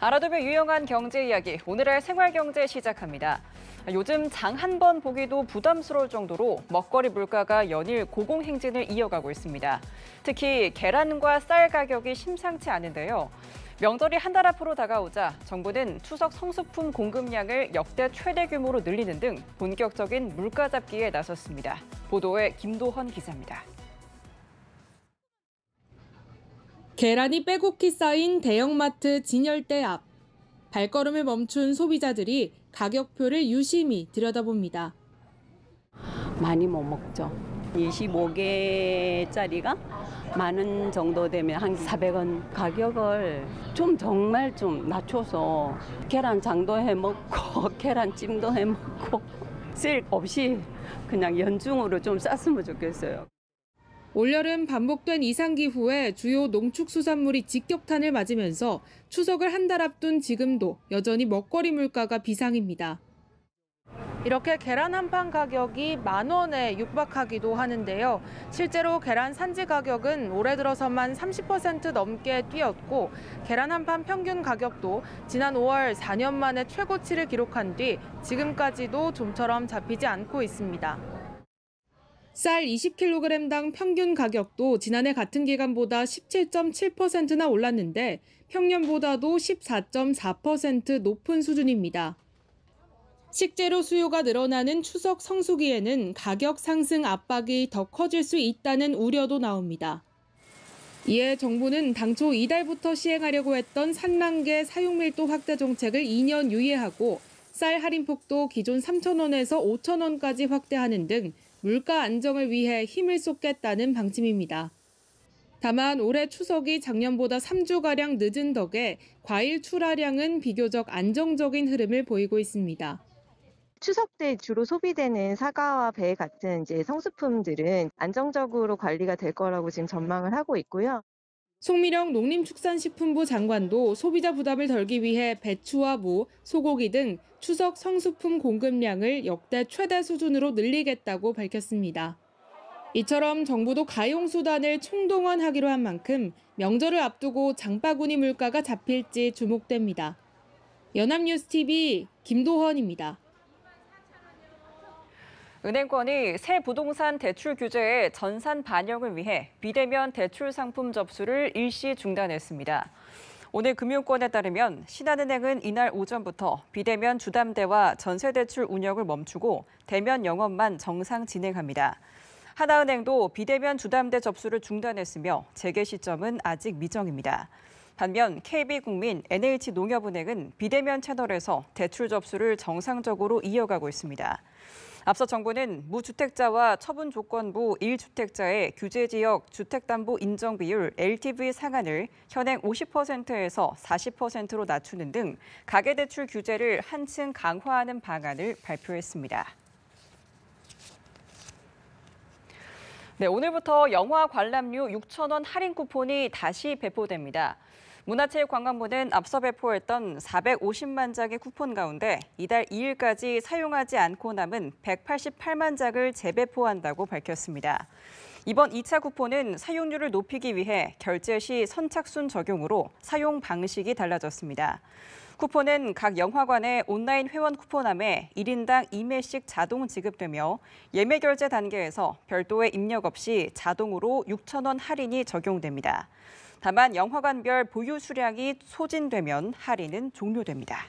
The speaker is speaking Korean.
알아두면 유용한 경제 이야기, 오늘의 생활경제 시작합니다. 요즘 장 한 번 보기도 부담스러울 정도로 먹거리 물가가 연일 고공행진을 이어가고 있습니다. 특히 계란과 쌀 가격이 심상치 않은데요. 명절이 한 달 앞으로 다가오자 정부는 추석 성수품 공급량을 역대 최대 규모로 늘리는 등 본격적인 물가 잡기에 나섰습니다. 보도에 김도헌 기자입니다. 계란이 빼곡히 쌓인 대형마트 진열대 앞. 발걸음을 멈춘 소비자들이 가격표를 유심히 들여다봅니다. 많이 못 먹죠. 25개짜리가 10,000원 정도 되면 한 400원. 가격을 정말 좀 낮춰서 계란장도 해먹고 계란찜도 해먹고 셀 없이 그냥 연중으로 좀 쌌으면 좋겠어요. 올여름 반복된 이상기후에 주요 농축수산물이 직격탄을 맞으면서 추석을 한 달 앞둔 지금도 여전히 먹거리 물가가 비상입니다. 이렇게 계란 한 판 가격이 10,000원에 육박하기도 하는데요. 실제로 계란 산지 가격은 올해 들어서만 30% 넘게 뛰었고 계란 한 판 평균 가격도 지난 5월 4년 만에 최고치를 기록한 뒤 지금까지도 좀처럼 잡히지 않고 있습니다. 쌀 20kg당 평균 가격도 지난해 같은 기간보다 17.7%나 올랐는데 평년보다도 14.4% 높은 수준입니다. 식재료 수요가 늘어나는 추석 성수기에는 가격 상승 압박이 더 커질 수 있다는 우려도 나옵니다. 이에 정부는 당초 이달부터 시행하려고 했던 산란계 사용밀도 확대 정책을 2년 유예하고 쌀 할인폭도 기존 3,000원에서 5,000원까지 확대하는 등 물가 안정을 위해 힘을 쏟겠다는 방침입니다. 다만 올해 추석이 작년보다 3주가량 늦은 덕에 과일 출하량은 비교적 안정적인 흐름을 보이고 있습니다. 추석 때 주로 소비되는 사과와 배 같은 성수품들은 안정적으로 관리가 될 거라고 지금 전망을 하고 있고요. 송미령 농림축산식품부 장관도 소비자 부담을 덜기 위해 배추와 무, 소고기 등 추석 성수품 공급량을 역대 최대 수준으로 늘리겠다고 밝혔습니다. 이처럼 정부도 가용수단을 총동원하기로 한 만큼 명절을 앞두고 장바구니 물가가 잡힐지 주목됩니다. 연합뉴스TV 김도헌입니다. 은행권이 새 부동산 대출 규제의 전산 반영을 위해 비대면 대출 상품 접수를 일시 중단했습니다. 오늘 금융권에 따르면 신한은행은 이날 오전부터 비대면 주담대와 전세대출 운영을 멈추고 대면 영업만 정상 진행합니다. 하나은행도 비대면 주담대 접수를 중단했으며 재개 시점은 아직 미정입니다. 반면 KB국민, NH농협은행은 비대면 채널에서 대출 접수를 정상적으로 이어가고 있습니다. 앞서 정부는 무주택자와 처분조건부 1주택자의 규제지역 주택담보 인정 비율 LTV 상한을 현행 50%에서 40%로 낮추는 등 가계대출 규제를 한층 강화하는 방안을 발표했습니다. 네, 오늘부터 영화 관람료 6,000원 할인 쿠폰이 다시 배포됩니다. 문화체육관광부는 앞서 배포했던 450만 장의 쿠폰 가운데 이달 2일까지 사용하지 않고 남은 188만 장을 재배포한다고 밝혔습니다. 이번 2차 쿠폰은 사용률을 높이기 위해 결제 시 선착순 적용으로 사용 방식이 달라졌습니다. 쿠폰은 각 영화관의 온라인 회원 쿠폰함에 1인당 2매씩 자동 지급되며 예매 결제 단계에서 별도의 입력 없이 자동으로 6,000원 할인이 적용됩니다. 다만 영화관별 보유 수량이 소진되면 할인은 종료됩니다.